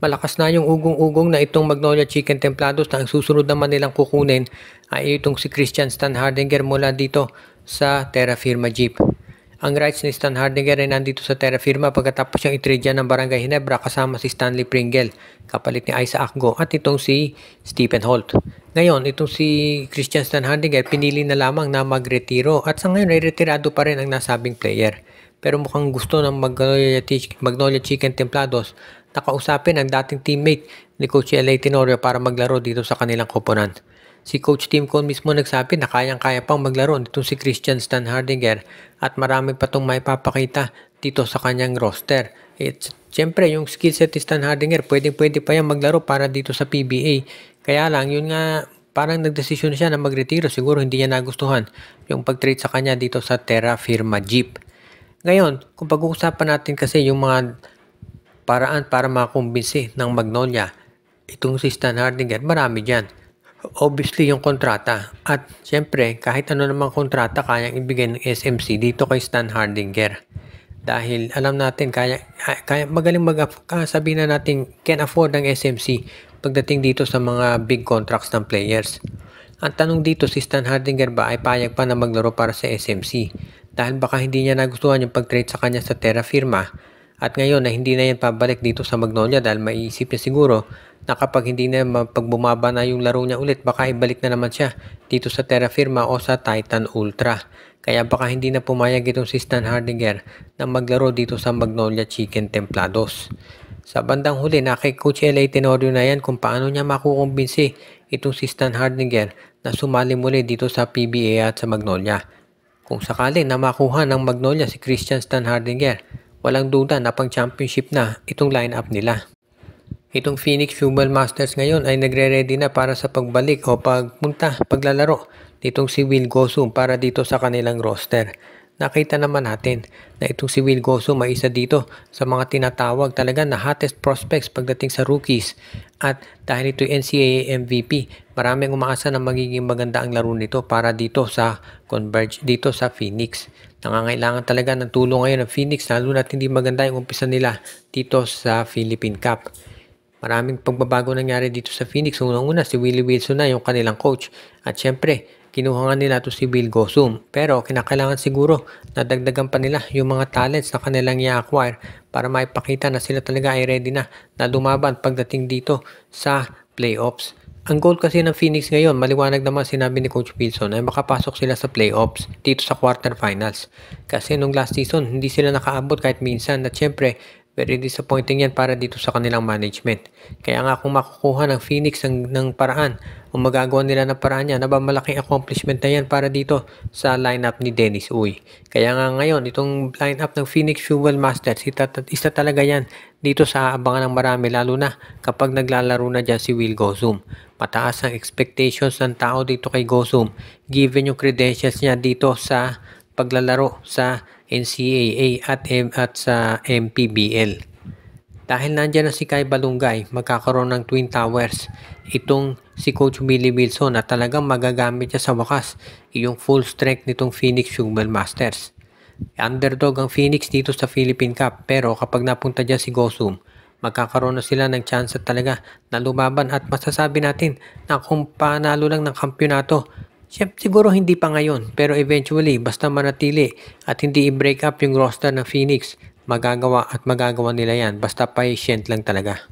Malakas na yung ugong-ugong na itong Magnolia Chicken Templados na ang susunod naman nilang kukunin ay itong si Christian Stan Hardinger mula dito sa Terra Firma Jeep. Ang rights ni Stan Hardinger ay nandito sa Terra Firma pagkatapos siyang itrade ng Barangay Ginebra kasama si Stanley Pringle, kapalit ni Isaac Go at itong si Stephen Holt. Ngayon, itong si Christian Stan Hardinger pinili na lamang na magretiro at sa ngayon ay retirado pa rin ang nasabing player. Pero mukhang gusto ng Magnolia Chicken Templados nakausapin ang dating teammate ni Coach L.A. Tenorio para maglaro dito sa kanilang koponan. Si Coach Tim Cone mismo nagsabi na kayang-kaya pang maglaro nitong si Christian Stan Hardinger at marami pa itong maipapakita dito sa kanyang roster. Siyempre, yung skill set ni Stan Hardinger, pwede pa yan maglaro para dito sa PBA. Kaya lang, yun nga, parang nagdesisyon siya na magretiro. Siguro hindi niya nagustuhan yung pag-trade sa kanya dito sa Terra Firma Jeep. Ngayon, kung pag-uusapan natin kasi yung mga paraan para makumbinsi ng Magnolia, itong si Stan Hardinger, marami dyan. Obviously, yung kontrata. At syempre, kahit ano namang kontrata kayang ibigay ng SMC dito kay Stan Hardinger. Dahil alam natin, kaya magaling sabihin na natin can afford ng SMC pagdating dito sa mga big contracts ng players. Ang tanong dito, si Stan Hardinger ba ay payag pa na maglaro para sa SMC? Dahil baka hindi niya nagustuhan yung pag-trade sa kanya sa Terra Firma. At ngayon na hindi na yan pabalik dito sa Magnolia dahil maiisip niya siguro na kapag hindi na pag bumaba na yung laro niya ulit, baka ibalik na naman siya dito sa Terra Firma o sa Titan Ultra. Kaya baka hindi na pumayag itong si Stan Hardinger na maglaro dito sa Magnolia Chicken Templados. Sa bandang huli na kay Coach L.A. Tenorio na yan kung paano niya makukumbinsi itong si Stan Hardinger na sumali muli dito sa PBA at sa Magnolia. Kung sakali na makuha ng Magnolia si Christian Stan Hardinger, walang duda na pang championship na itong lineup nila. Itong Phoenix Fuel Masters ngayon ay nagre-ready na para sa pagbalik o paglalaro nitong si Will Gosum para dito sa kanilang roster. Nakita naman natin na itong si Will Gosum ay isa dito sa mga tinatawag talaga na hottest prospects pagdating sa rookies. At dahil ito NCAA MVP, maraming umaasa na magiging maganda ang laro nito para dito sa Converge, dito sa Phoenix. Nangangailangan talaga ng tulong ngayon ng Phoenix lalo na hindi maganda yung umpisa nila dito sa Philippine Cup. Maraming pagbabago nangyari dito sa Phoenix. Unang-una si Willie Wilson na yung kanilang coach. At syempre, kinuha nga nila ito si Will Gosum. Pero kinakailangan siguro na dagdagan pa nila yung mga talents na kanilang i-acquire para maipakita na sila talaga ay ready na lumaban pagdating dito sa playoffs. Ang goal kasi ng Phoenix ngayon, maliwanag naman sinabi ni Coach Wilson ay makapasok sila sa playoffs dito sa quarterfinals. Kasi nung last season, hindi sila nakaabot kahit minsan. At syempre, very disappointing yan para dito sa kanilang management. Kaya nga kung makukuha ng Phoenix ng paraan o magagawa nila ng paraan yan, malaking accomplishment na yan para dito sa lineup ni Dennis Uy. Kaya nga ngayon, itong lineup ng Phoenix Fuel Masters, isa talaga yan dito sa abangan ng marami, lalo na kapag naglalaro na dyan si Will Gosum. Mataas ang expectations ng tao dito kay Gosum given yung credentials niya dito sa paglalaro sa NCAA at sa MPBL. Dahil nandyan na si Kai Balungay, magkakaroon ng Twin Towers itong si Coach Willie Wilson na talagang magagamit niya sa wakas yung full strength nitong Phoenix Fuel Masters. Underdog ang Phoenix dito sa Philippine Cup pero kapag napunta dyan si Gosum, magkakaroon na sila ng chance at talaga na lumaban at masasabi natin na kung panalo lang ng kampyonato, siguro hindi pa ngayon pero eventually basta manatili at hindi i-break up yung roster ng Phoenix, magagawa nila yan basta patient lang talaga.